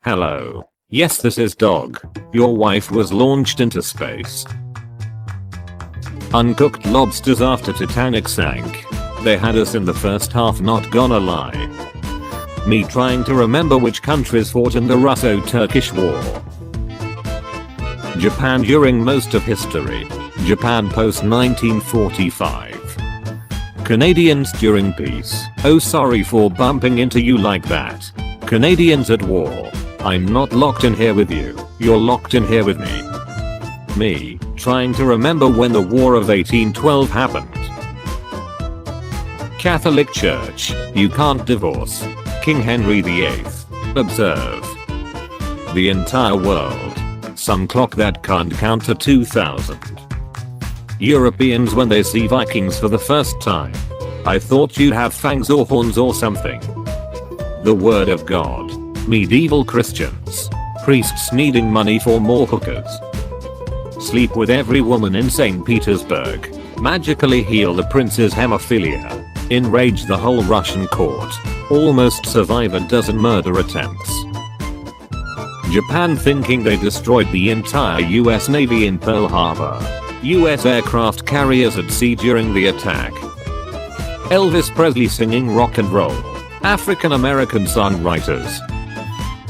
Hello. Yes, this is Dog. Your wife was launched into space. Uncooked lobsters after Titanic sank. They had us in the first half, not gonna lie. Me trying to remember which countries fought in the Russo-Turkish War. Japan during most of history. Japan post 1945. Canadians during peace. Oh, sorry for bumping into you like that. Canadians at war. I'm not locked in here with you. You're locked in here with me. Me, trying to remember when the War of 1812 happened. Catholic Church. You can't divorce. King Henry VIII. Observe. The entire world. Some clock that can't count to 2000. Europeans when they see Vikings for the first time. I thought you'd have fangs or horns or something. The word of God. Medieval Christians. Priests needing money for more hookers. Sleep with every woman in St. Petersburg. Magically heal the prince's hemophilia. Enrage the whole Russian court. Almost survive a dozen murder attempts. Japan thinking they destroyed the entire US Navy in Pearl Harbor. US aircraft carriers at sea during the attack. Elvis Presley singing rock and roll. African American songwriters.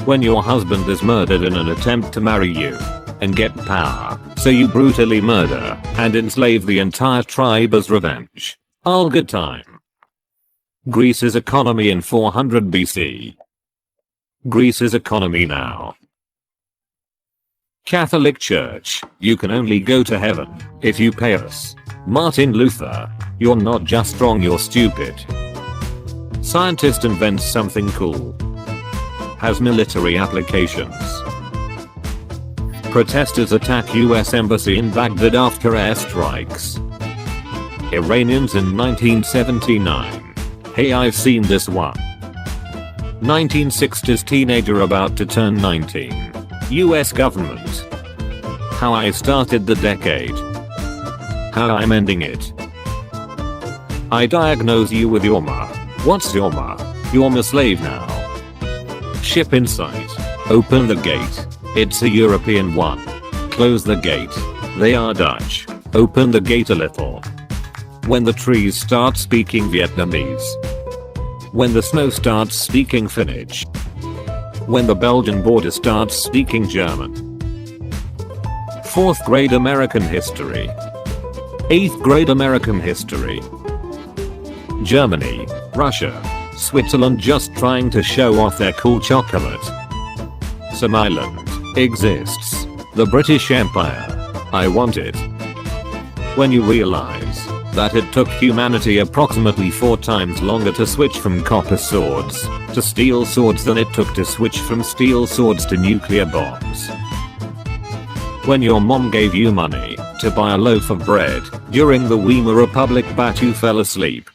When your husband is murdered in an attempt to marry you and get power, so you brutally murder and enslave the entire tribe as revenge. All good time. Greece's economy in 400 BC. Greece's economy now. Catholic Church. You can only go to heaven if you pay us. Martin Luther. You're not just strong, you're stupid. Scientist invents something cool. Has military applications. Protesters attack US embassy in Baghdad after airstrikes. Iranians in 1979. Hey, I've seen this one. 1960s teenager about to turn 19. US government. How I started the decade. How I'm ending it. I diagnose you with Yorma. What's Yorma? You're a slave now. Ship in sight. Open the gate. It's a European one. Close the gate. They are Dutch. Open the gate a little. When the trees start speaking Vietnamese. When the snow starts speaking Finnish. When the Belgian border starts speaking German. 4th grade American history. 8th grade American history. Germany, Russia, Switzerland just trying to show off their cool chocolate. Some island exists. The British Empire. I want it. When you realize that it took humanity approximately 4 times longer to switch from copper swords to steel swords than it took to switch from steel swords to nuclear bombs. When your mom gave you money to buy a loaf of bread during the Weimar Republic but you fell asleep.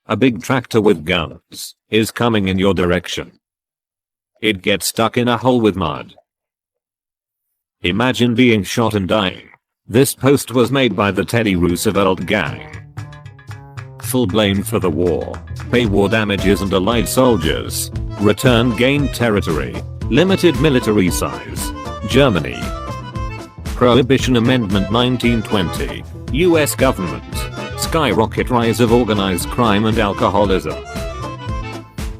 A big tractor with guns is coming in your direction. It gets stuck in a hole with mud. Imagine being shot and dying. This post was made by the Teddy Roosevelt gang. Full blame for the war. Pay war damages and allied soldiers. Return gained territory. Limited military size. Germany. Prohibition Amendment 1920. US government. Skyrocket rise of organized crime and alcoholism.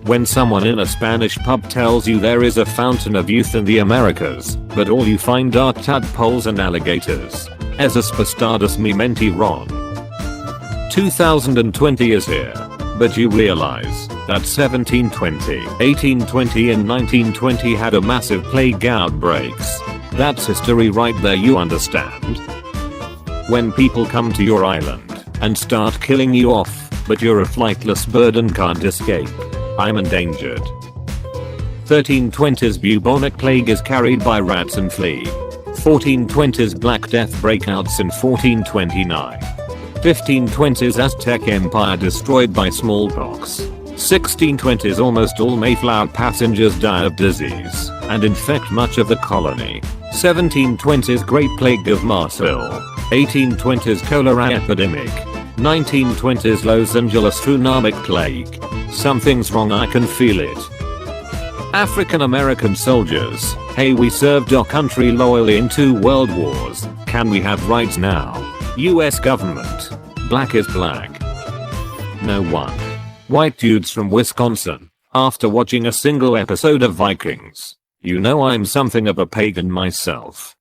When someone in a Spanish pub tells you there is a fountain of youth in the Americas, but all you find are tadpoles and alligators. Esas pastadas mi menti ron. 2020 is here, but you realize that 1720, 1820 and 1920 had a massive plague outbreaks. That's history right there, you understand? When people come to your island and start killing you off, but you're a flightless bird and can't escape. I'm endangered. 1320s bubonic plague is carried by rats and flea. 1420s Black Death breakouts in 1429. 1520s Aztec Empire destroyed by smallpox. 1620s almost all Mayflower passengers die of disease and infect much of the colony. 1720s Great Plague of Marseille. 1820s cholera epidemic. 1920s Los Angeles tsunami plague. Something's wrong, I can feel it. African American soldiers, hey, we served our country loyally in 2 world wars, can we have rights now? US government, black is black. No one. White dudes from Wisconsin, after watching a single episode of Vikings. You know I'm something of a pagan myself.